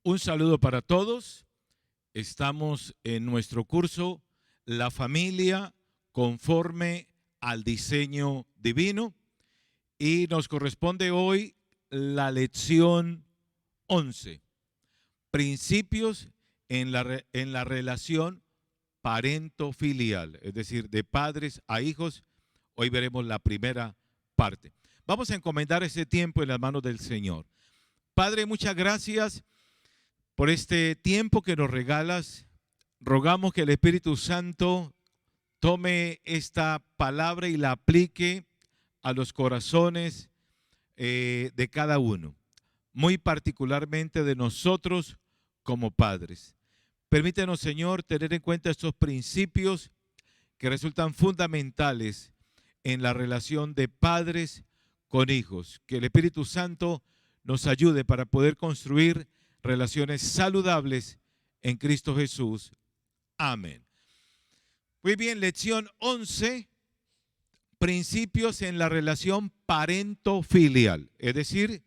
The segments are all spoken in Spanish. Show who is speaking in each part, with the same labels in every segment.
Speaker 1: Un saludo para todos. Estamos en nuestro curso La familia conforme al diseño divino y nos corresponde hoy la lección 11. Principios en la relación parento-filial, es decir, de padres a hijos. Hoy veremos la primera parte. Vamos a encomendar ese tiempo en las manos del Señor. Padre, muchas gracias por este tiempo que nos regalas. Rogamos que el Espíritu Santo tome esta palabra y la aplique a los corazones de cada uno, muy particularmente de nosotros como padres. Permítenos, Señor, tener en cuenta estos principios que resultan fundamentales en la relación de padres con hijos. Que el Espíritu Santo nos ayude para poder construir relaciones saludables en Cristo Jesús. Amén. Muy bien, lección 11, principios en la relación parento-filial, es decir,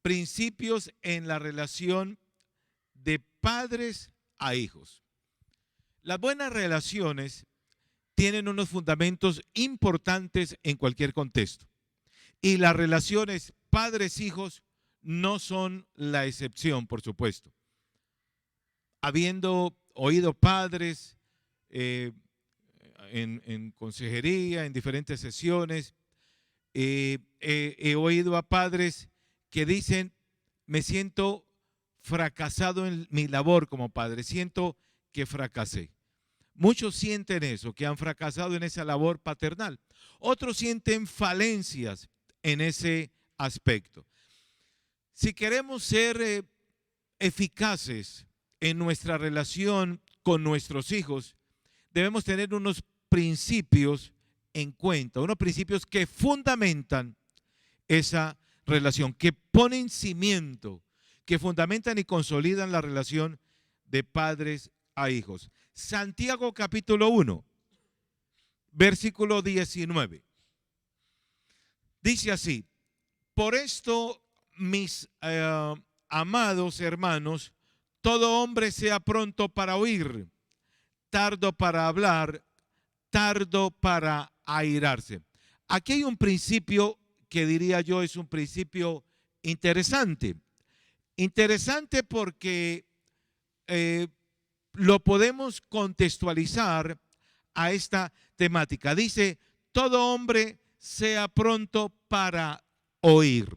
Speaker 1: principios en la relación de padres a hijos. Las buenas relaciones tienen unos fundamentos importantes en cualquier contexto y las relaciones padres-hijos no son la excepción, por supuesto. Habiendo oído padres en consejería, en diferentes sesiones, he oído a padres que dicen: me siento fracasado en mi labor como padre, siento que fracasé. Muchos sienten eso, que han fracasado en esa labor paternal. Otros sienten falencias en ese aspecto. Si queremos ser eficaces en nuestra relación con nuestros hijos, debemos tener unos principios en cuenta, unos principios que fundamentan esa relación, que ponen cimiento, que fundamentan y consolidan la relación de padres a hijos. Santiago capítulo 1, versículo 19. Dice así: por esto, mis amados hermanos, todo hombre sea pronto para oír, tardo para hablar, tardo para airarse. Aquí hay un principio que diría yo es un principio interesante. Interesante porque lo podemos contextualizar a esta temática. Dice: todo hombre sea pronto para oír.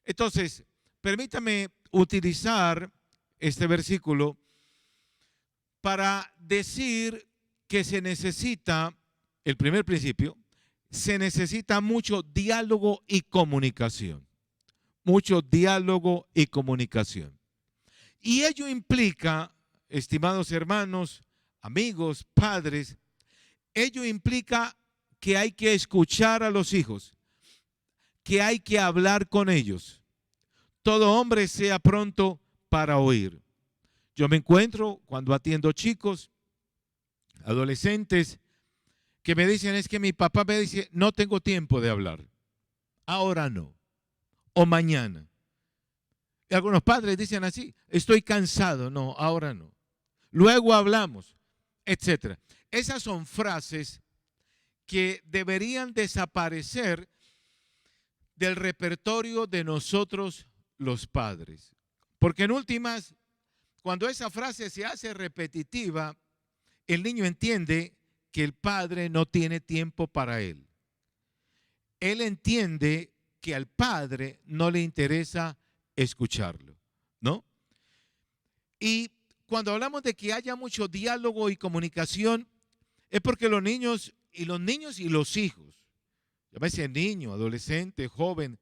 Speaker 1: Entonces, permítame utilizar este versículo para decir que se necesita, el primer principio, se necesita mucho diálogo y comunicación. Mucho diálogo y comunicación. Y ello implica, estimados hermanos, amigos, padres, ello implica que hay que escuchar a los hijos, que hay que hablar con ellos. Todo hombre sea pronto para oír. Yo me encuentro cuando atiendo chicos, adolescentes, que me dicen: es que mi papá me dice, no tengo tiempo de hablar. Ahora no. O mañana. Y algunos padres dicen así: estoy cansado. No, ahora no. Luego hablamos, etcétera. Esas son frases que deberían desaparecer del repertorio de nosotros los padres. Porque en últimas, cuando esa frase se hace repetitiva, el niño entiende que el padre no tiene tiempo para él. Él entiende que al padre no le interesa escucharlo, ¿no? Y cuando hablamos de que haya mucho diálogo y comunicación, es porque los niños y los hijos, llámese niño, adolescente, joven,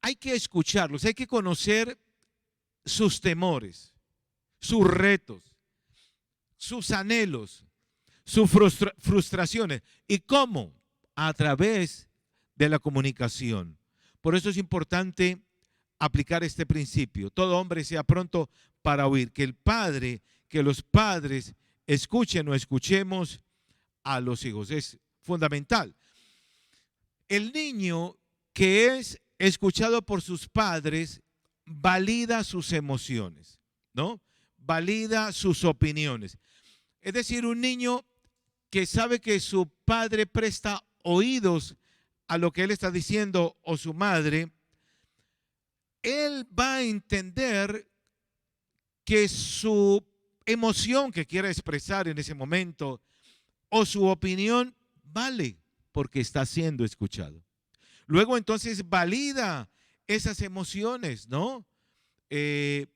Speaker 1: hay que escucharlos, hay que conocer sus temores, sus retos, sus anhelos, sus frustraciones. ¿Y cómo? A través de la comunicación. Por eso es importante aplicar este principio. Todo hombre sea pronto para oír. Que los padres escuchen o escuchemos a los hijos. Es fundamental. El niño que es escuchado por sus padres valida sus emociones, ¿no? Valida sus opiniones. Es decir, un niño que sabe que su padre presta oídos a lo que él está diciendo o su madre, él va a entender que su emoción que quiera expresar en ese momento o su opinión vale porque está siendo escuchado. Luego entonces valida esas emociones, ¿no? El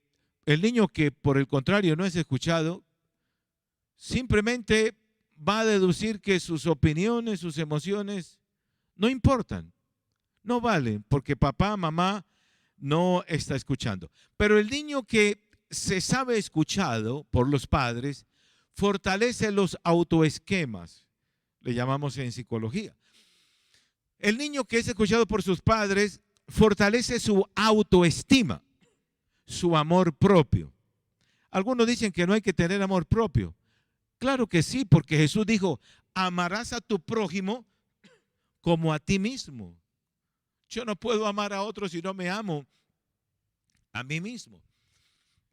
Speaker 1: niño que por el contrario no es escuchado, simplemente va a deducir que sus opiniones, sus emociones no importan, no valen, porque papá, mamá no está escuchando. Pero el niño que se sabe escuchado por los padres fortalece los autoesquemas, le llamamos en psicología. El niño que es escuchado por sus padres fortalece su autoestima, su amor propio. Algunos dicen que no hay que tener amor propio. Claro que sí, porque Jesús dijo, amarás a tu prójimo como a ti mismo. Yo no puedo amar a otros si no me amo a mí mismo.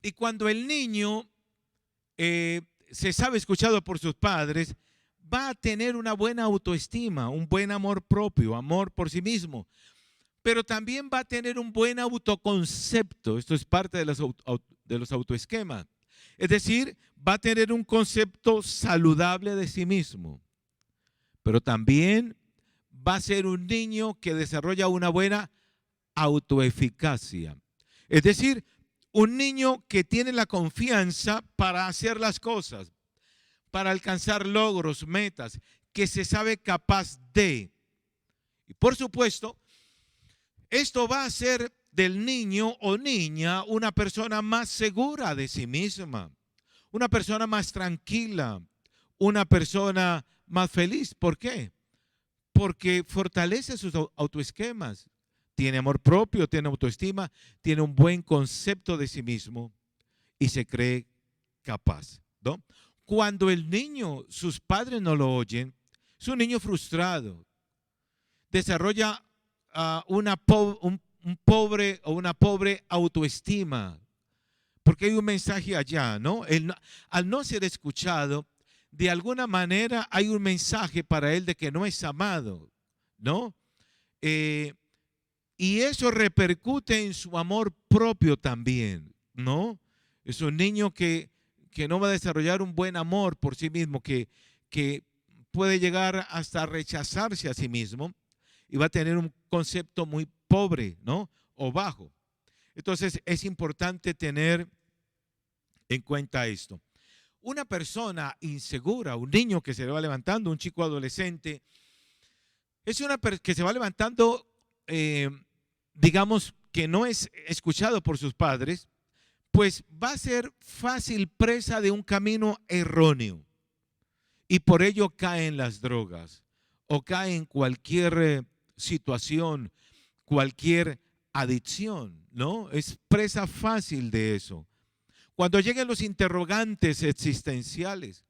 Speaker 1: Y cuando el niño se sabe escuchado por sus padres, va a tener una buena autoestima, un buen amor propio, amor por sí mismo. Pero también va a tener un buen autoconcepto. Esto es parte de los autoesquemas. Es decir, va a tener un concepto saludable de sí mismo. Pero también va a ser un niño que desarrolla una buena autoeficacia. Es decir, un niño que tiene la confianza para hacer las cosas, para alcanzar logros, metas, que se sabe capaz de. Y por supuesto, esto va a hacer del niño o niña una persona más segura de sí misma, una persona más tranquila, una persona más feliz. ¿Por qué? Porque fortalece sus autoesquemas. Tiene amor propio, tiene autoestima, tiene un buen concepto de sí mismo y se cree capaz, ¿no? Cuando el niño, sus padres no lo oyen, es un niño frustrado. Desarrolla un pobre o una pobre autoestima, porque hay un mensaje allá, ¿no? Al no ser escuchado, de alguna manera hay un mensaje para él de que no es amado, ¿no? Y eso repercute en su amor propio también, ¿no? Es un niño que no va a desarrollar un buen amor por sí mismo, que puede llegar hasta rechazarse a sí mismo y va a tener un concepto muy pobre, ¿no? O bajo. Entonces es importante tener en cuenta esto. Una persona insegura, un niño que se va levantando, un chico adolescente, es una que se va levantando, digamos, que no es escuchado por sus padres, pues va a ser fácil presa de un camino erróneo y por ello cae en las drogas o cae en cualquier situación, cualquier adicción, ¿no? Es presa fácil de eso. Cuando lleguen los interrogantes existenciales,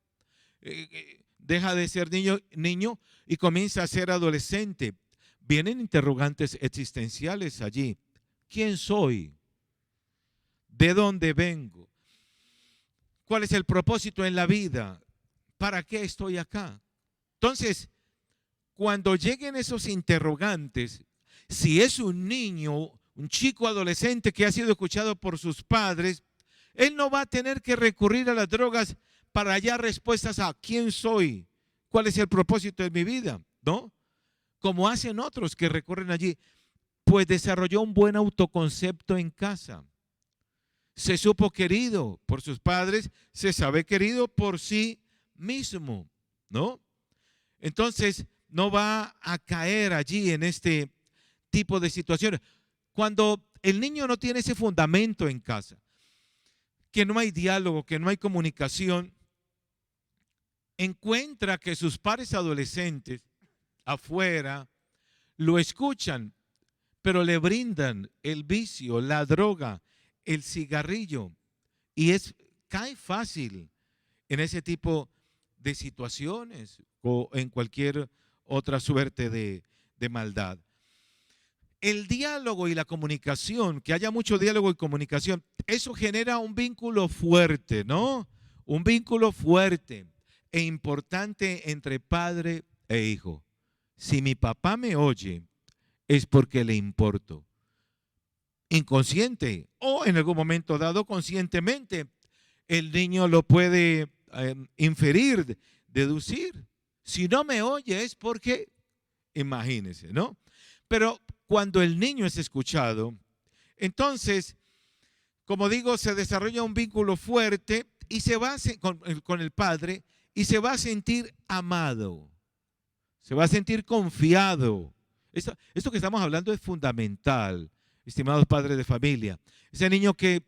Speaker 1: deja de ser niño y comienza a ser adolescente. Vienen interrogantes existenciales allí. ¿Quién soy? ¿De dónde vengo? ¿Cuál es el propósito en la vida? ¿Para qué estoy acá? Entonces, cuando lleguen esos interrogantes, si es un niño, un chico adolescente que ha sido escuchado por sus padres, él no va a tener que recurrir a las drogas para hallar respuestas a quién soy, cuál es el propósito de mi vida, ¿no? Como hacen otros que recurren allí, pues desarrolló un buen autoconcepto en casa. Se supo querido por sus padres, se sabe querido por sí mismo, ¿no? Entonces, no va a caer allí en este tipo de situaciones. Cuando el niño no tiene ese fundamento en casa, que no hay diálogo, que no hay comunicación, encuentra que sus pares adolescentes afuera lo escuchan, pero le brindan el vicio, la droga, el cigarrillo, y cae fácil en ese tipo de situaciones o en cualquier otra suerte de maldad. El diálogo y la comunicación, que haya mucho diálogo y comunicación, eso genera un vínculo fuerte, ¿no? Un vínculo fuerte e importante entre padre e hijo. Si mi papá me oye, es porque le importo. Inconsciente o en algún momento dado conscientemente, el niño lo puede inferir, deducir. Si no me oye es porque, imagínese, ¿no? Pero cuando el niño es escuchado, entonces, como digo, se desarrolla un vínculo fuerte y se va con el padre y se va a sentir amado, se va a sentir confiado. Esto que estamos hablando es fundamental, estimados padres de familia. Ese niño que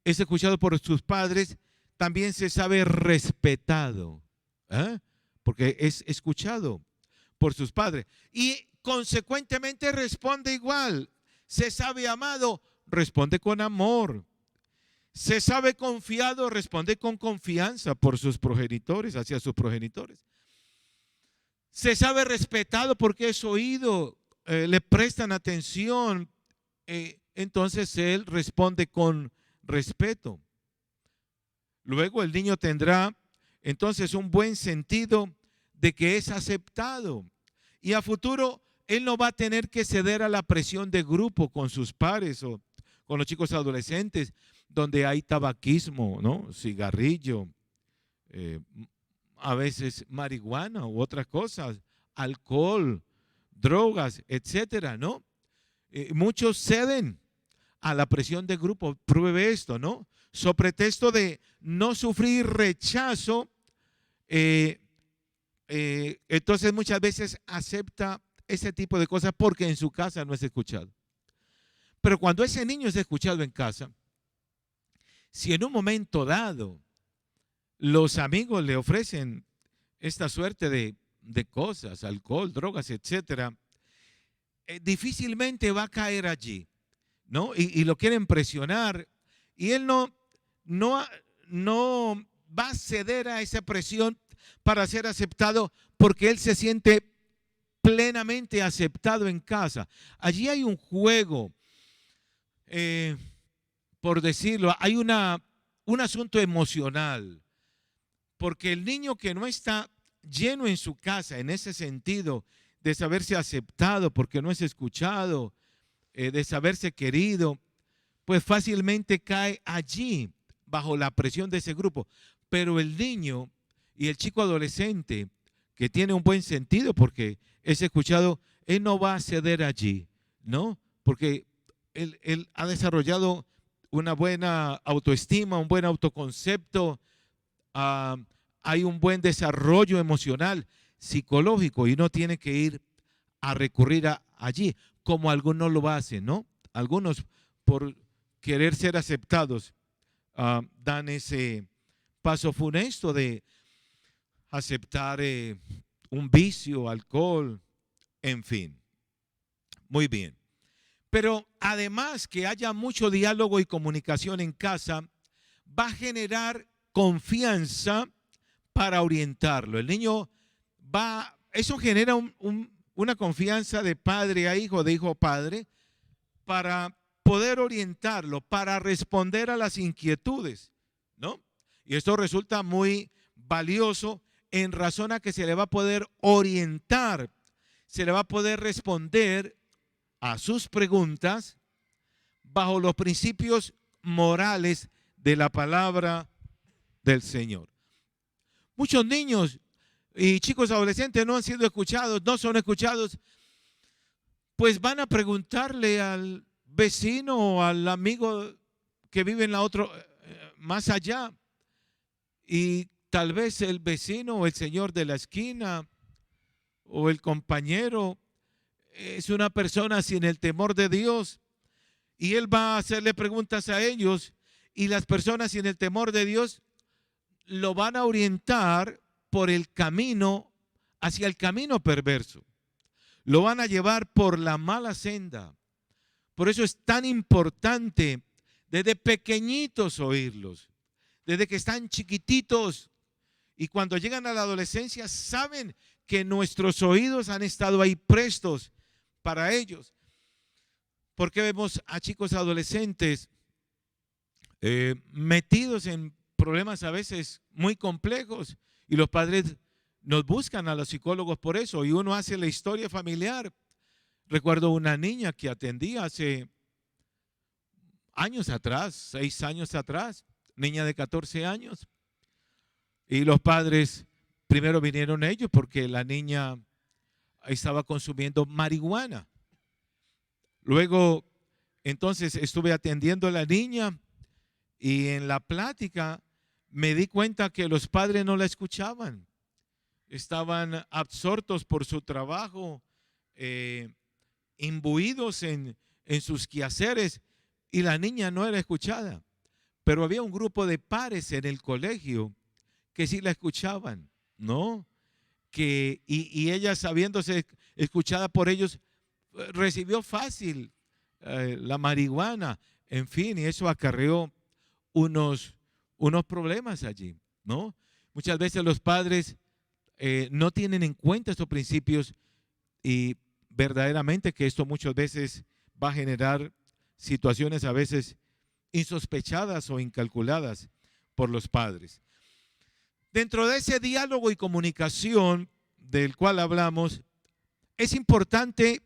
Speaker 1: es escuchado por sus padres también se sabe respetado, ¿eh? Porque es escuchado por sus padres y consecuentemente responde igual. Se sabe amado, responde con amor. Se sabe confiado, responde con confianza por sus progenitores, hacia sus progenitores. Se sabe respetado porque es oído, le prestan atención, entonces él responde con respeto. Luego el niño tendrá entonces un buen sentido de que es aceptado y a futuro él no va a tener que ceder a la presión de grupo con sus pares o con los chicos adolescentes donde hay tabaquismo, ¿no? Cigarrillo, a veces marihuana u otras cosas, alcohol, drogas, etcétera, ¿no? Muchos ceden a la presión de grupo, pruebe esto, ¿no? So pretexto de no sufrir rechazo, entonces muchas veces acepta ese tipo de cosas porque en su casa no es escuchado. Pero cuando ese niño es escuchado en casa, si en un momento dado los amigos le ofrecen esta suerte de cosas, alcohol, drogas, etcétera, difícilmente va a caer allí, ¿no? Y lo quieren presionar y él no va a ceder a esa presión para ser aceptado porque él se siente plenamente aceptado en casa. Allí hay un juego, por decirlo, hay un asunto emocional, porque el niño que no está lleno en su casa en ese sentido de saberse aceptado porque no es escuchado, de saberse querido, pues fácilmente cae allí bajo la presión de ese grupo. Pero el niño y el chico adolescente que tiene un buen sentido porque es escuchado, él no va a ceder allí, ¿no? Porque él ha desarrollado una buena autoestima, un buen autoconcepto, hay un buen desarrollo emocional, psicológico y no tiene que ir a recurrir allí, como algunos lo hacen, ¿no? Algunos por querer ser aceptados dan ese paso funesto de aceptar un vicio, alcohol, en fin. Muy bien. Pero además que haya mucho diálogo y comunicación en casa, va a generar confianza para orientarlo. El niño eso genera una confianza de padre a hijo, de hijo a padre, para poder orientarlo, para responder a las inquietudes, ¿no? Y esto resulta muy valioso en razón a que se le va a poder orientar, se le va a poder responder a sus preguntas bajo los principios morales de la palabra del Señor. Muchos niños y chicos adolescentes no han sido escuchados, no son escuchados, pues van a preguntarle al vecino o al amigo que vive en la otra, más allá, y tal vez el vecino o el señor de la esquina o el compañero es una persona sin el temor de Dios y él va a hacerle preguntas a ellos y las personas sin el temor de Dios lo van a orientar por el camino, hacia el camino perverso. Lo van a llevar por la mala senda. Por eso es tan importante desde pequeñitos oírlos, desde que están chiquititos y cuando llegan a la adolescencia saben que nuestros oídos han estado ahí prestos para ellos. ¿Por qué vemos a chicos adolescentes metidos en problemas a veces muy complejos? Y los padres nos buscan a los psicólogos por eso, y uno hace la historia familiar. Recuerdo una niña que atendía hace años atrás, 6 años atrás, niña de 14 años, y los padres primero vinieron ellos porque la niña estaba consumiendo marihuana. Luego, entonces estuve atendiendo a la niña y en la plática me di cuenta que los padres no la escuchaban. Estaban absortos por su trabajo, imbuidos en sus quehaceres, y la niña no era escuchada. Pero había un grupo de pares en el colegio que sí la escuchaban, ¿no? Y ella, sabiéndose escuchada por ellos, recibió fácil la marihuana, en fin, y eso acarreó unos problemas allí, ¿no? Muchas veces los padres no tienen en cuenta estos principios, y verdaderamente que esto muchas veces va a generar situaciones a veces insospechadas o incalculadas por los padres. Dentro de ese diálogo y comunicación del cual hablamos, es importante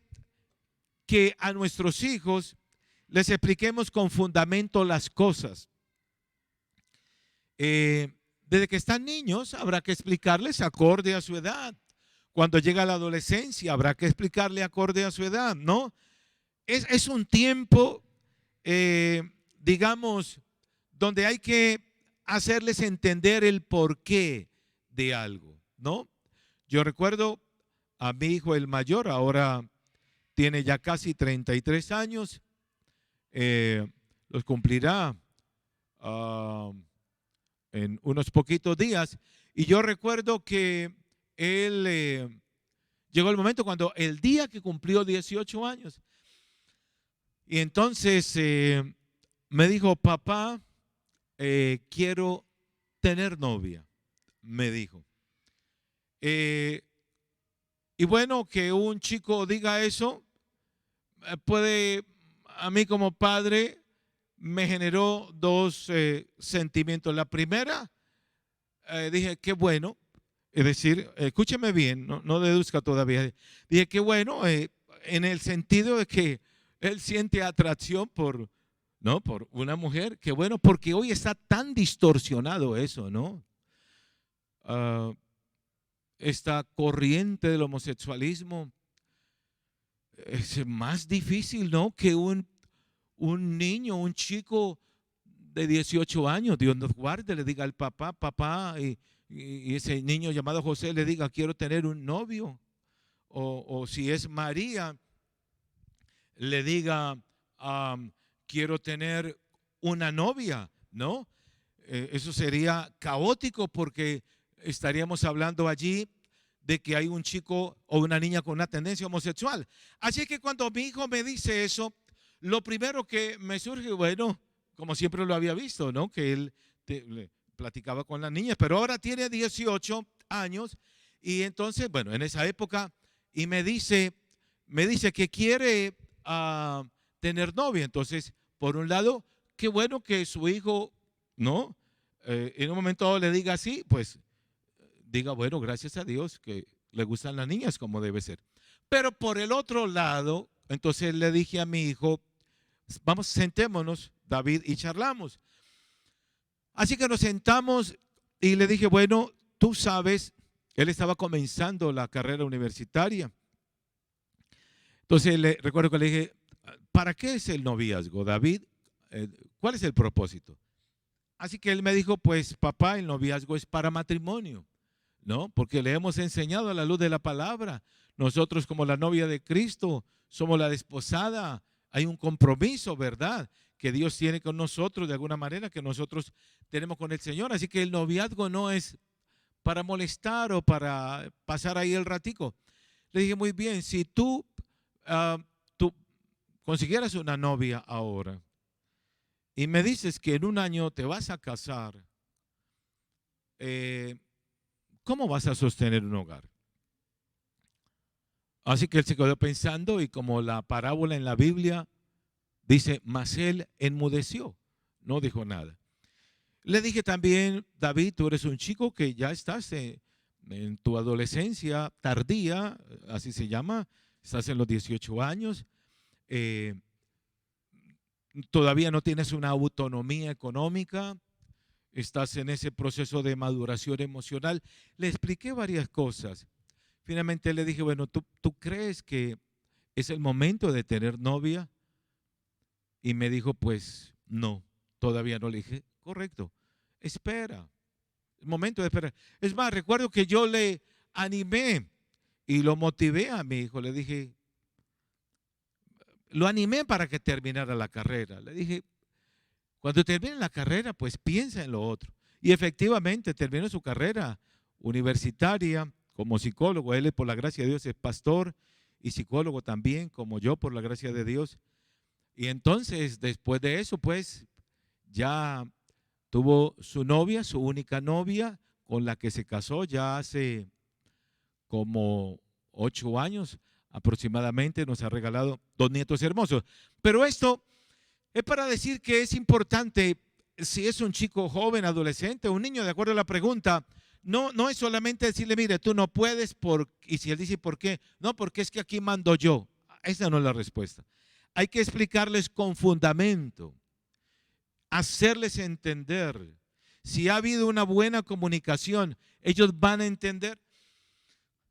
Speaker 1: que a nuestros hijos les expliquemos con fundamento las cosas. Desde que están niños habrá que explicarles acorde a su edad. Cuando llega la adolescencia habrá que explicarle acorde a su edad, ¿no? Es un tiempo, digamos, donde hay que hacerles entender el porqué de algo, ¿no? Yo recuerdo a mi hijo el mayor, ahora tiene ya casi 33 años, los cumplirá en unos poquitos días, y yo recuerdo que él llegó el momento cuando el día que cumplió 18 años, y entonces me dijo: papá, quiero tener novia, me dijo. Y bueno, que un chico diga eso, puede, a mí como padre, me generó dos sentimientos. La primera, dije, qué bueno, es decir, escúcheme bien, no deduzca todavía. Dije, qué bueno, en el sentido de que él siente atracción por, ¿no?, por una mujer. Qué bueno, porque hoy está tan distorsionado eso, ¿no? Esta corriente del homosexualismo es más difícil, ¿no?, que un niño, un chico de 18 años, Dios nos guarde, le diga al papá, papá, y ese niño llamado José le diga, quiero tener un novio. O si es María, le diga, quiero tener una novia, ¿no? Eso sería caótico, porque estaríamos hablando allí de que hay un chico o una niña con una tendencia homosexual. Así que cuando mi hijo me dice eso, lo primero que me surge, bueno, como siempre lo había visto, ¿no?, que él platicaba con las niñas, pero ahora tiene 18 años, y entonces, bueno, en esa época, y me dice que quiere tener novia. Entonces, por un lado, qué bueno que su hijo, ¿no?, en un momento dado le diga así, pues diga, bueno, gracias a Dios que le gustan las niñas como debe ser. Pero por el otro lado, entonces le dije a mi hijo, vamos, sentémonos, David, y charlamos. Así que nos sentamos y le dije, bueno, tú sabes, él estaba comenzando la carrera universitaria. Entonces recuerdo que le dije, ¿para qué es el noviazgo, David? ¿Cuál es el propósito? Así que él me dijo, pues papá, el noviazgo es para matrimonio, ¿no? Porque le hemos enseñado a la luz de la palabra. Nosotros, como la novia de Cristo, somos la desposada. Hay un compromiso, ¿verdad?, que Dios tiene con nosotros, de alguna manera, que nosotros tenemos con el Señor. Así que el noviazgo no es para molestar o para pasar ahí el ratico. Le dije, muy bien, si tú consiguieras una novia ahora y me dices que en un año te vas a casar, ¿cómo vas a sostener un hogar? Así que él se quedó pensando, y como la parábola en la Biblia Dice, mas él enmudeció, no dijo nada. Le dije también, David, tú eres un chico que ya estás en tu adolescencia tardía, así se llama, estás en los 18 años, eh, todavía no tienes una autonomía económica, estás en ese proceso de maduración emocional. Le expliqué varias cosas. Finalmente le dije, bueno, ¿tú crees que es el momento de tener novia? Y me dijo, pues no, todavía no. Le dije, correcto, espera, el momento de esperar. Es más, recuerdo que yo le animé y lo motivé a mi hijo. Le dije, lo animé para que terminara la carrera. Le dije, cuando termine la carrera, pues piensa en lo otro. Y efectivamente terminó su carrera universitaria como psicólogo. Él, por la gracia de Dios, es pastor y psicólogo también, como yo, por la gracia de Dios. Y entonces, después de eso, pues, ya tuvo su novia, su única novia, con la que se casó ya hace como 8 años aproximadamente. Nos ha regalado 2 nietos hermosos. Pero esto es para decir que es importante, si es un chico joven, adolescente, un niño, de acuerdo a la pregunta, no es solamente decirle, mire, tú no puedes, y si él dice, ¿por qué? No, porque es que aquí mando yo. Esa no es la respuesta. Hay que explicarles con fundamento, hacerles entender. Si ha habido una buena comunicación, ellos van a entender,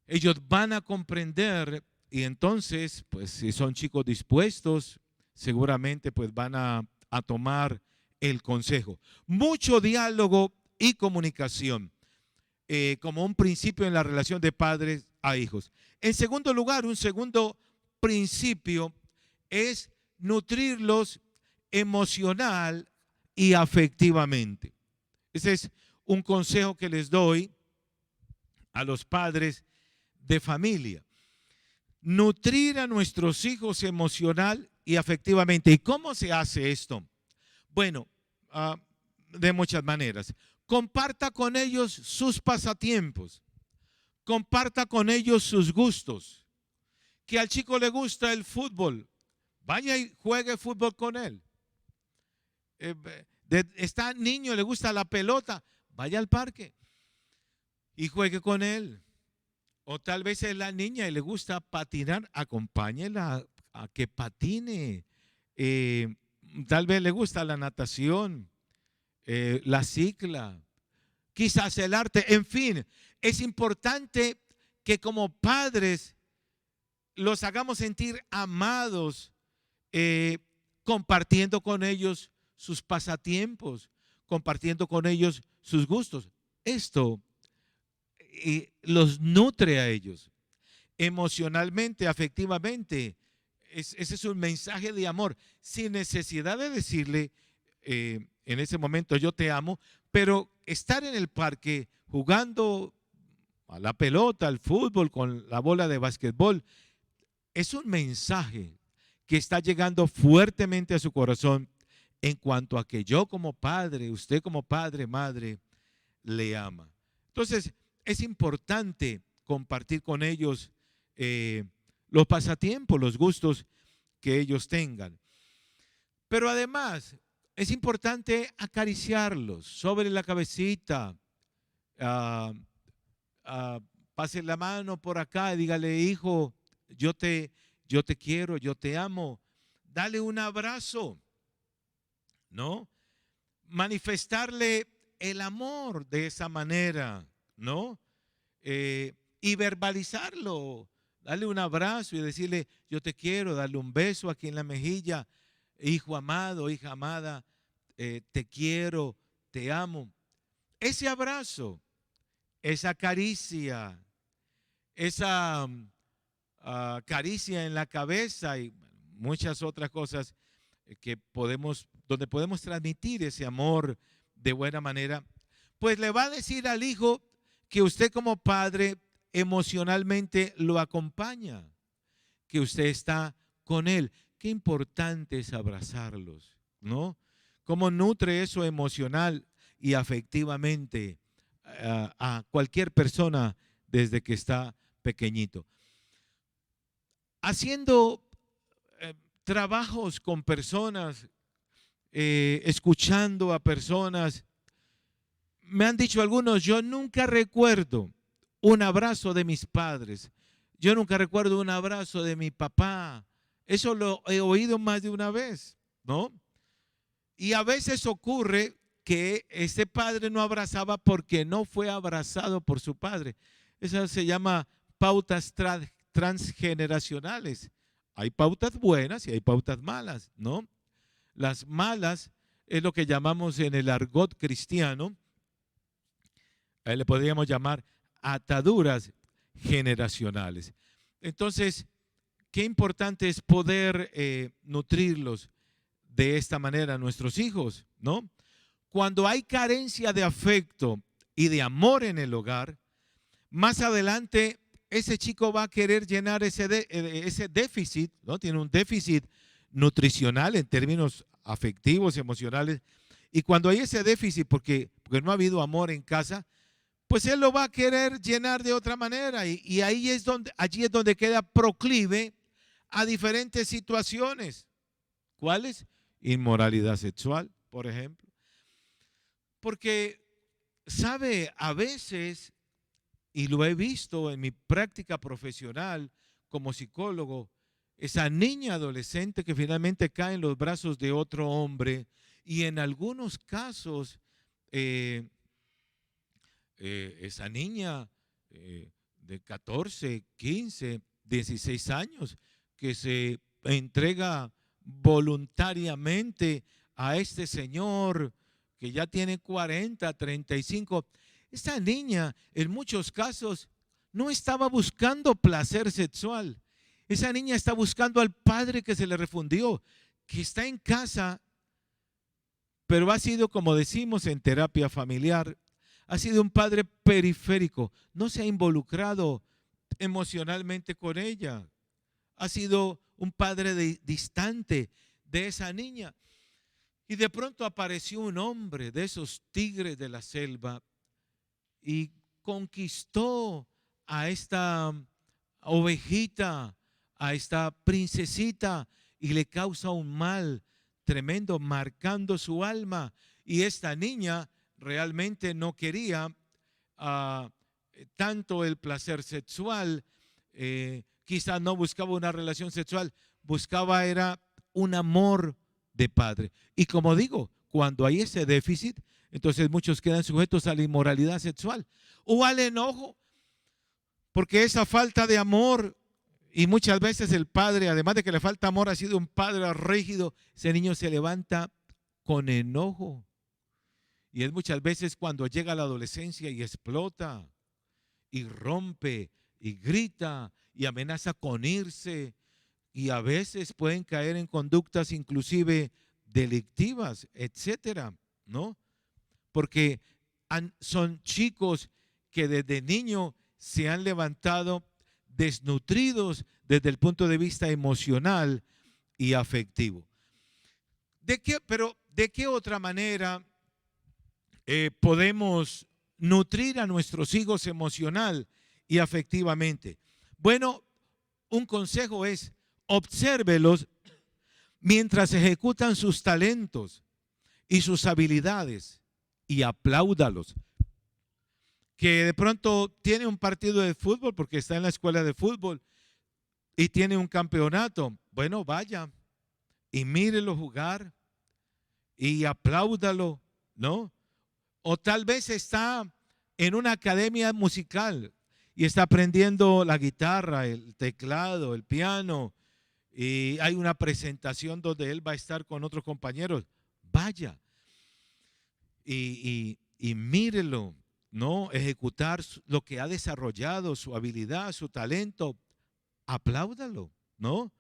Speaker 1: ellos van a comprender, y entonces, pues si son chicos dispuestos, seguramente pues van a tomar el consejo. Mucho diálogo y comunicación como un principio en la relación de padres a hijos. En segundo lugar, un segundo principio es nutrirlos emocional y afectivamente. Ese es un consejo que les doy a los padres de familia. Nutrir a nuestros hijos emocional y afectivamente. ¿Y cómo se hace esto? Bueno, de muchas maneras. Comparta con ellos sus pasatiempos. Comparta con ellos sus gustos. Que al chico le gusta el fútbol, vaya y juegue fútbol con él. Está niño, le gusta la pelota, vaya al parque y juegue con él. O tal vez es la niña y le gusta patinar, acompáñela a que patine. Tal vez le gusta la natación, la cicla, quizás el arte. En fin, es importante que como padres los hagamos sentir amados, compartiendo con ellos sus pasatiempos, compartiendo con ellos sus gustos. Esto los nutre a ellos emocionalmente, afectivamente. Ese es un mensaje de amor, sin necesidad de decirle en ese momento yo te amo, pero estar en el parque jugando a la pelota, al fútbol, con la bola de básquetbol, es un mensaje que está llegando fuertemente a su corazón en cuanto a que yo como padre, usted como padre, madre, le ama. Entonces, es importante compartir con ellos los pasatiempos, los gustos que ellos tengan. Pero además, es importante acariciarlos sobre la cabecita, ah, pase la mano por acá y dígale, hijo, yo te quiero, yo te amo. Dale un abrazo, ¿no? Manifestarle el amor de esa manera, ¿no? Y verbalizarlo, darle un abrazo y decirle, yo te quiero, darle un beso aquí en la mejilla, hijo amado, hija amada, te quiero, te amo. Ese abrazo, esa caricia, esa caricia en la cabeza y muchas otras cosas que donde podemos transmitir ese amor de buena manera, pues le va a decir al hijo que usted como padre emocionalmente lo acompaña, que usted está con él. Qué importante es abrazarlos, ¿no? Cómo nutre eso emocional y afectivamente a cualquier persona desde que está pequeñito. Haciendo trabajos con personas, escuchando a personas. Me han dicho algunos, yo nunca recuerdo un abrazo de mis padres. Yo nunca recuerdo un abrazo de mi papá. Eso lo he oído más de una vez, ¿no? Y a veces ocurre que ese padre no abrazaba porque no fue abrazado por su padre. Eso se llama pautas transgeneracionales. Hay pautas buenas y hay pautas malas, ¿no? Las malas es lo que llamamos en el argot cristiano, le podríamos llamar ataduras generacionales. Entonces, qué importante es poder nutrirlos de esta manera a nuestros hijos, ¿no? Cuando hay carencia de afecto y de amor en el hogar, más adelante ese chico va a querer llenar ese déficit, ¿no? Tiene un déficit nutricional en términos afectivos, emocionales, y cuando hay ese déficit porque no ha habido amor en casa, pues él lo va a querer llenar de otra manera y allí es donde queda proclive a diferentes situaciones. ¿Cuáles? Inmoralidad sexual, por ejemplo. Porque, sabe, a veces, y lo he visto en mi práctica profesional como psicólogo, esa niña adolescente que finalmente cae en los brazos de otro hombre y en algunos casos esa niña de 14, 15, 16 años que se entrega voluntariamente a este señor que ya tiene 40, 35. Esa niña en muchos casos no estaba buscando placer sexual. Esa niña está buscando al padre que se le refundió, que está en casa, pero ha sido, como decimos en terapia familiar, ha sido un padre periférico, no se ha involucrado emocionalmente con ella. Ha sido un padre distante de esa niña. Y de pronto apareció un hombre de esos tigres de la selva y conquistó a esta ovejita, a esta princesita, y le causa un mal tremendo, marcando su alma. Y esta niña realmente no quería tanto el placer sexual, quizás no buscaba una relación sexual, buscaba era un amor de padre. Y como digo, cuando hay ese déficit, entonces muchos quedan sujetos a la inmoralidad sexual o al enojo, porque esa falta de amor, y muchas veces el padre, además de que le falta amor, ha sido un padre rígido, ese niño se levanta con enojo. Y es muchas veces cuando llega a la adolescencia y explota, y rompe, y grita, y amenaza con irse, y a veces pueden caer en conductas inclusive delictivas, etcétera, ¿no? Porque son chicos que desde niño se han levantado desnutridos desde el punto de vista emocional y afectivo. Pero ¿de qué otra manera podemos nutrir a nuestros hijos emocional y afectivamente? Bueno, un consejo es: obsérvelos mientras ejecutan sus talentos y sus habilidades y apláudalos. Que de pronto tiene un partido de fútbol porque está en la escuela de fútbol y tiene un campeonato. Bueno, vaya y mírelo jugar y apláudalo, ¿no? O tal vez está en una academia musical y está aprendiendo la guitarra, el teclado, el piano, y hay una presentación donde él va a estar con otros compañeros. Vaya y mírelo, ¿no? Ejecutar lo que ha desarrollado, su habilidad, su talento. Apláudalo, ¿no?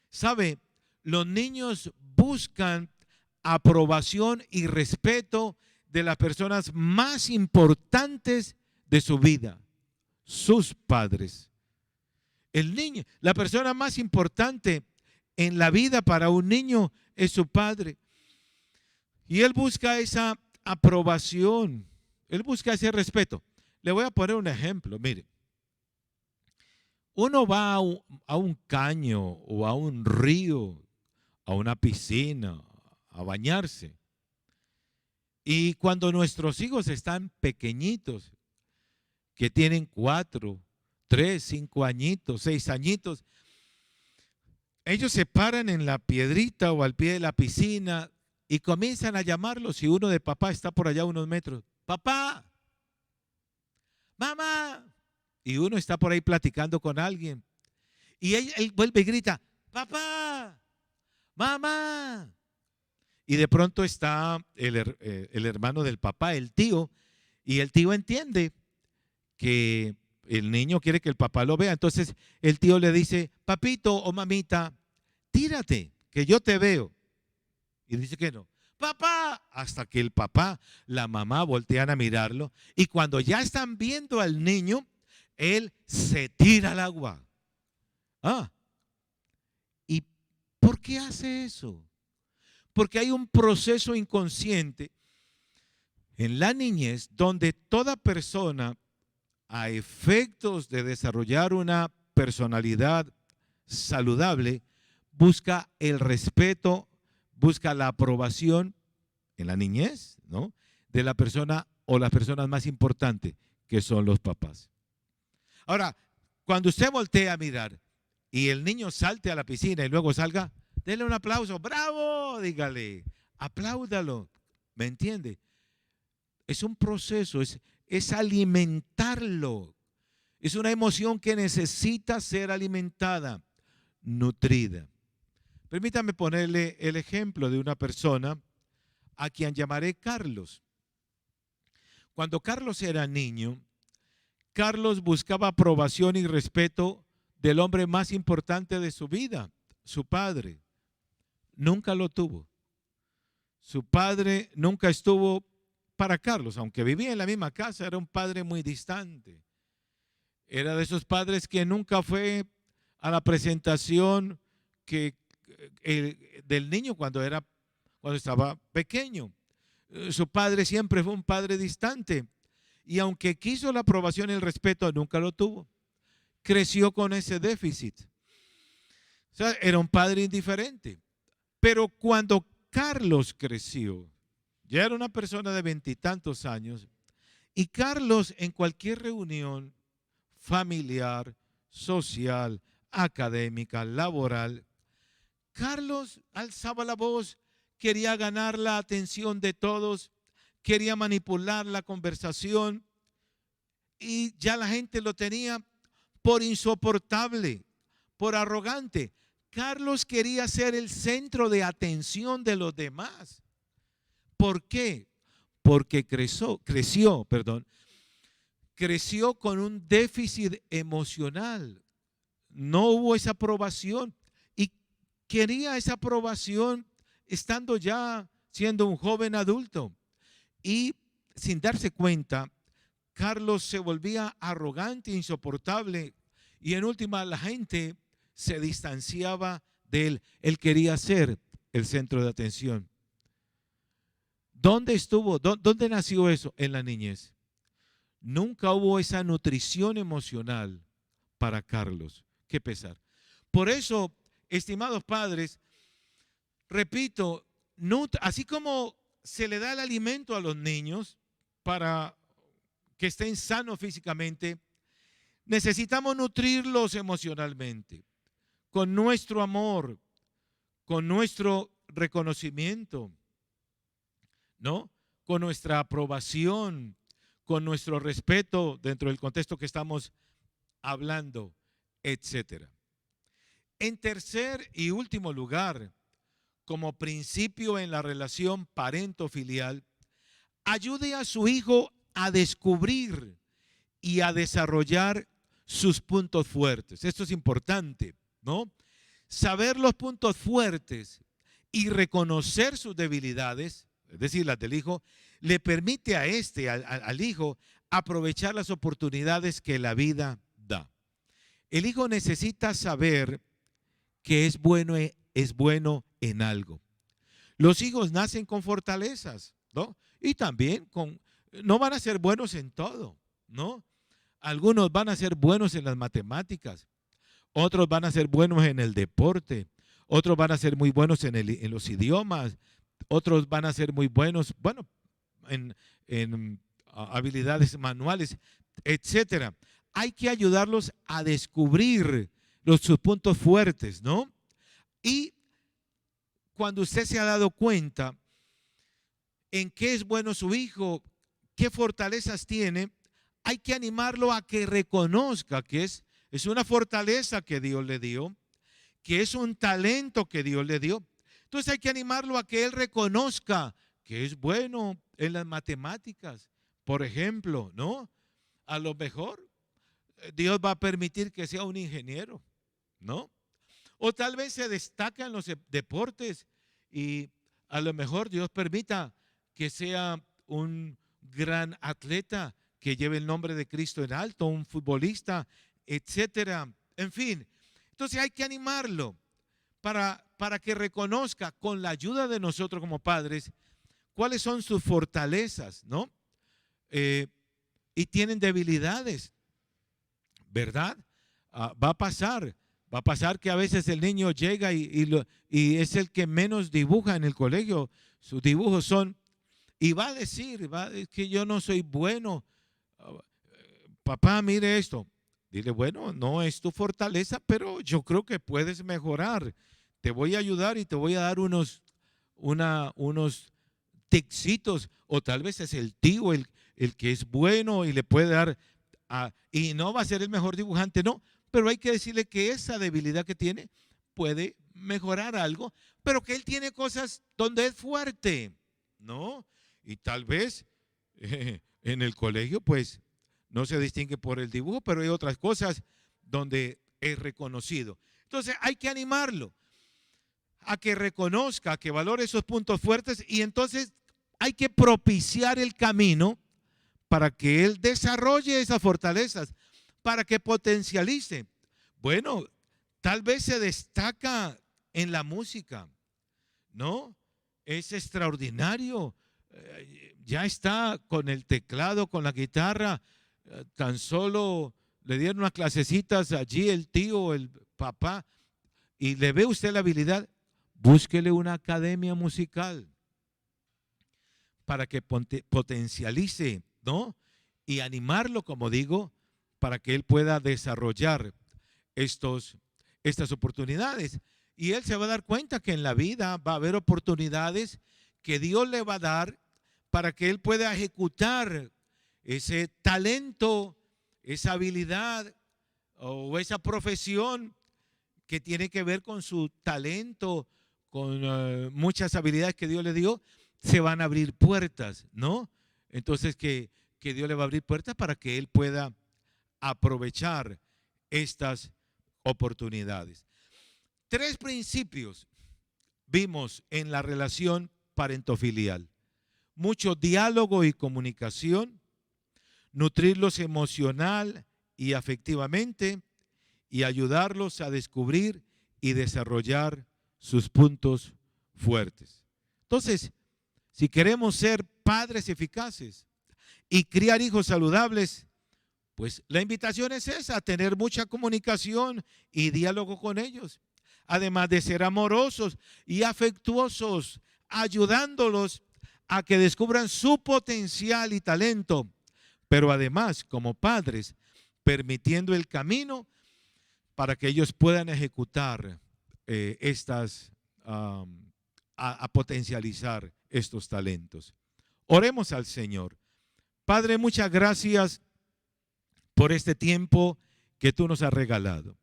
Speaker 1: ¿Sabe? Los niños buscan aprobación y respeto de las personas más importantes de su vida, sus padres. El niño, la persona más importante en la vida para un niño es su padre. Y él busca esa aprobación, él busca ese respeto. Le voy a poner un ejemplo, mire. Uno va a un caño o a un río a una piscina, a bañarse. Y cuando nuestros hijos están pequeñitos, que tienen 4, 3, 5 añitos, 6 añitos, ellos se paran en la piedrita o al pie de la piscina y comienzan a llamarlos. Y uno de papá está por allá a unos metros. Papá, mamá. Y uno está por ahí platicando con alguien. Y él vuelve y grita, papá, mamá. Y de pronto está el hermano del papá, el tío. Y el tío entiende que el niño quiere que el papá lo vea. Entonces el tío le dice, papito o mamita, tírate, que yo te veo. Y dice que no. Papá, hasta que el papá, la mamá voltean a mirarlo. Y cuando ya están viendo al niño, él se tira al agua. ¿Y por qué hace eso? Porque hay un proceso inconsciente en la niñez donde toda persona, a efectos de desarrollar una personalidad saludable, busca el respeto, busca la aprobación en la niñez, ¿no?, de la persona o las personas más importantes, que son los papás. Ahora, cuando usted voltea a mirar y el niño salte a la piscina y luego salga, déle un aplauso, bravo, dígale, apláudalo, ¿me entiende? Es un proceso, es alimentarlo. Es una emoción que necesita ser alimentada, nutrida. Permítame ponerle el ejemplo de una persona a quien llamaré Carlos. Cuando Carlos era niño, Carlos buscaba aprobación y respeto del hombre más importante de su vida, su padre. Nunca lo tuvo. Su padre nunca estuvo para Carlos, aunque vivía en la misma casa, era un padre muy distante. Era de esos padres que nunca fue a la presentación del niño cuando estaba pequeño. Su padre siempre fue un padre distante. Y aunque quiso la aprobación y el respeto, nunca lo tuvo. Creció con ese déficit. O sea, era un padre indiferente. Pero cuando Carlos creció, ya era una persona de 20 y tantos años, y Carlos en cualquier reunión familiar, social, académica, laboral, Carlos alzaba la voz, quería ganar la atención de todos, quería manipular la conversación y ya la gente lo tenía por insoportable, por arrogante. Carlos quería ser el centro de atención de los demás. ¿Por qué? Porque creció con un déficit emocional. No hubo esa aprobación y quería esa aprobación estando ya siendo un joven adulto. Y sin darse cuenta, Carlos se volvía arrogante, insoportable y en última la gente se distanciaba de él. Él quería ser el centro de atención. ¿Dónde estuvo? ¿Dónde nació eso? En la niñez. Nunca hubo esa nutrición emocional para Carlos. Qué pesar. Por eso, estimados padres, repito, así como se le da el alimento a los niños para que estén sanos físicamente, necesitamos nutrirlos emocionalmente, con nuestro amor, con nuestro reconocimiento, ¿no?, con nuestra aprobación, con nuestro respeto dentro del contexto que estamos hablando, etcétera. En tercer y último lugar, como principio en la relación parento-filial, ayude a su hijo a descubrir y a desarrollar sus puntos fuertes. Esto es importante, ¿no? Saber los puntos fuertes y reconocer sus debilidades, es decir, las del hijo, le permite a al hijo, aprovechar las oportunidades que la vida da. El hijo necesita saber que es bueno en algo. Los hijos nacen con fortalezas, ¿no? Y también no van a ser buenos en todo, ¿no? Algunos van a ser buenos en las matemáticas, otros van a ser buenos en el deporte, otros van a ser muy buenos en los idiomas, otros van a ser muy buenos, bueno, en habilidades manuales, etcétera. Hay que ayudarlos a descubrir sus puntos fuertes, ¿no? Y cuando usted se ha dado cuenta en qué es bueno su hijo, qué fortalezas tiene, hay que animarlo a que reconozca que es una fortaleza que Dios le dio, que es un talento que Dios le dio. Entonces hay que animarlo a que él reconozca que es bueno en las matemáticas, por ejemplo, ¿no? A lo mejor Dios va a permitir que sea un ingeniero, ¿no? O tal vez se destaca en los deportes y a lo mejor Dios permita que sea un gran atleta que lleve el nombre de Cristo en alto, un futbolista, etcétera. En fin, entonces hay que animarlo para que reconozca con la ayuda de nosotros como padres cuáles son sus fortalezas, ¿no? Y tienen debilidades, ¿verdad? Va a pasar que a veces el niño llega y es el que menos dibuja en el colegio. Sus dibujos son, y va a decir, es que yo no soy bueno. Papá, mire esto. Dile, bueno, no es tu fortaleza, pero yo creo que puedes mejorar. Te voy a ayudar y te voy a dar unos ticsitos, o tal vez es el tío el que es bueno y le puede dar, y no va a ser el mejor dibujante, no, pero hay que decirle que esa debilidad que tiene puede mejorar algo, pero que él tiene cosas donde es fuerte, ¿no? Y tal vez en el colegio pues no se distingue por el dibujo, pero hay otras cosas donde es reconocido. Entonces hay que animarlo a que reconozca, a que valore esos puntos fuertes, y entonces hay que propiciar el camino para que él desarrolle esas fortalezas, para que potencialice. Bueno, tal vez se destaca en la música, ¿no? Es extraordinario. Ya está con el teclado, con la guitarra, tan solo le dieron unas clasecitas allí el tío, el papá, y le ve usted la habilidad. Búsquele una academia musical para que potencialice, ¿no? Y animarlo, como digo, para que él pueda desarrollar estas oportunidades. Y él se va a dar cuenta que en la vida va a haber oportunidades que Dios le va a dar para que él pueda ejecutar ese talento, esa habilidad o esa profesión que tiene que ver con su talento, con muchas habilidades que Dios le dio. Se van a abrir puertas, ¿no? Entonces que Dios le va a abrir puertas para que él pueda aprovechar estas oportunidades. 3 principios vimos en la relación parentofilial: mucho diálogo y comunicación, nutrirlos emocional y afectivamente, y ayudarlos a descubrir y desarrollar sus puntos fuertes. Entonces, si queremos ser padres eficaces y criar hijos saludables, pues la invitación es esa: tener mucha comunicación y diálogo con ellos, además de ser amorosos y afectuosos, ayudándolos a que descubran su potencial y talento, pero además, como padres, permitiendo el camino para que ellos puedan ejecutar a potencializar estos talentos. Oremos al Señor. Padre, muchas gracias por este tiempo que tú nos has regalado.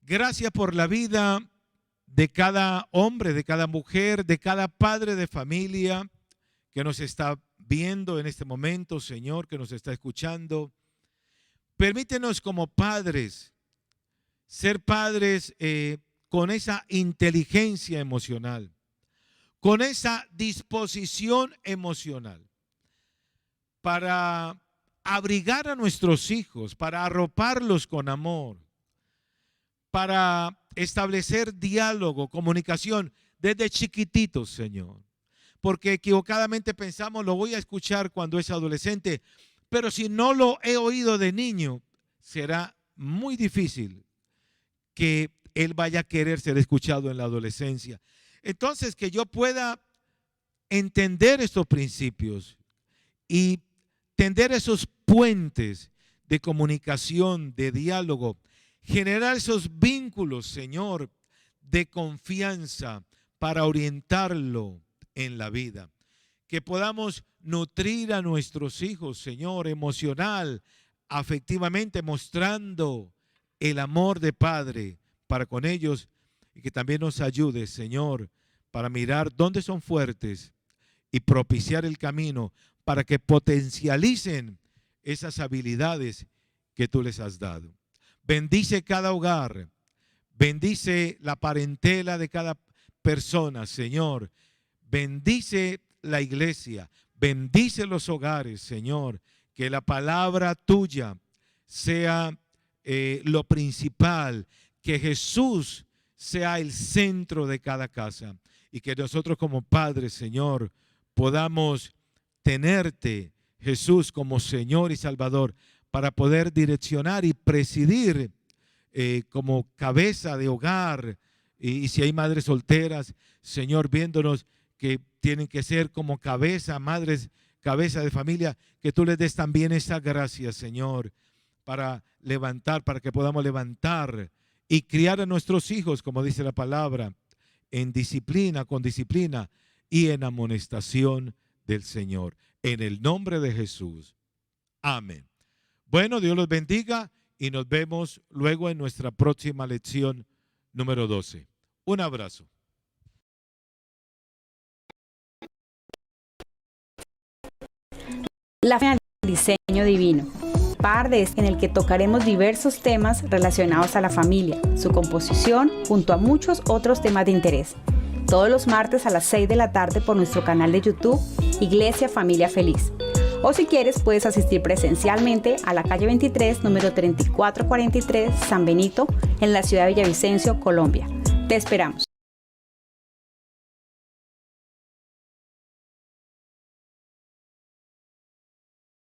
Speaker 1: Gracias por la vida de cada hombre, de cada mujer, de cada padre de familia que nos está viendo en este momento, Señor, que nos está escuchando. Permítenos como padres ser padres con esa inteligencia emocional, con esa disposición emocional para abrigar a nuestros hijos, para arroparlos con amor, para establecer diálogo, comunicación desde chiquititos, Señor. Porque equivocadamente pensamos, lo voy a escuchar cuando es adolescente, pero si no lo he oído de niño, será muy difícil que él vaya a querer ser escuchado en la adolescencia. Entonces, que yo pueda entender estos principios y tender esos puentes de comunicación, de diálogo, generar esos vínculos, Señor, de confianza para orientarlo en la vida. Que podamos nutrir a nuestros hijos, Señor, emocional, afectivamente, mostrando el amor de Padre para con ellos, y que también nos ayude, Señor, para mirar dónde son fuertes y propiciar el camino para que potencialicen esas habilidades que tú les has dado. Bendice cada hogar, bendice la parentela de cada persona, Señor. Bendice la iglesia, bendice los hogares, Señor. Que la palabra tuya sea lo principal, que Jesús sea el centro de cada casa y que nosotros como padres, Señor, podamos tenerte, Jesús, como Señor y Salvador para poder direccionar y presidir como cabeza de hogar. Y si hay madres solteras, Señor, viéndonos que tienen que ser como cabeza, madres, cabeza de familia, que tú les des también esa gracia, Señor, para levantar, para que podamos levantar y criar a nuestros hijos, como dice la palabra, en disciplina, con disciplina y en amonestación del Señor. En el nombre de Jesús. Amén. Bueno, Dios los bendiga y nos vemos luego en nuestra próxima lección número 12. Un abrazo.
Speaker 2: La familia del diseño divino. Pardes en el que tocaremos diversos temas relacionados a la familia, su composición, junto a muchos otros temas de interés. Todos los martes a las 6 de la tarde por nuestro canal de YouTube, Iglesia Familia Feliz. O si quieres, puedes asistir presencialmente a la calle 23, número 3443, San Benito, en la ciudad de Villavicencio, Colombia. Te esperamos.